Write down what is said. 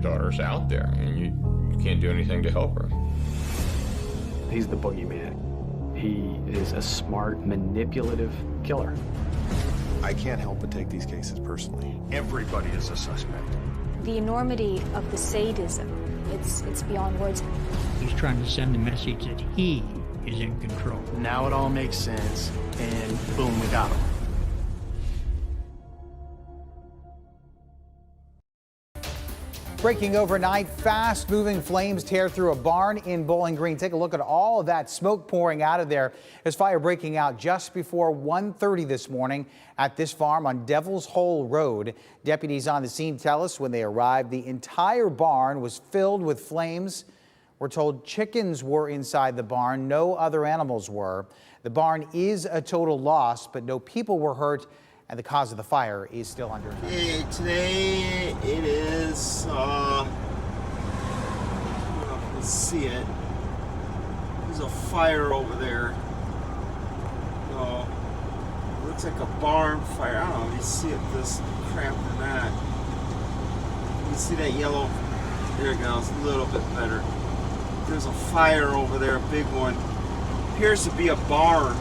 daughter's out there, and you can't do anything to help her. He's the boogeyman. He is a smart, manipulative killer. I can't help but take these cases personally. Everybody is a suspect. The enormity of the sadism, it's beyond words. He's trying to send the message that he is in control. Now it all makes sense, and boom, we got him. Breaking overnight, fast-moving flames tear through a barn in Bowling Green. Take a look at all of that smoke pouring out of there. There's fire breaking out just before 1:30 this morning at this farm on Devil's Hole Road. Deputies on the scene tell us when they arrived, the entire barn was filled with flames. We're told chickens were inside the barn. No other animals were. The barn is a total loss, but no people were hurt, and the cause of the fire is still under investigation. Okay, today it is, I don't know if you can see it. There's a fire over there. So, it looks like a barn fire. I don't know if you see it this cramped or not. You can see that yellow, there it goes, a little bit better. There's a fire over there, a big one. Appears to be a barn.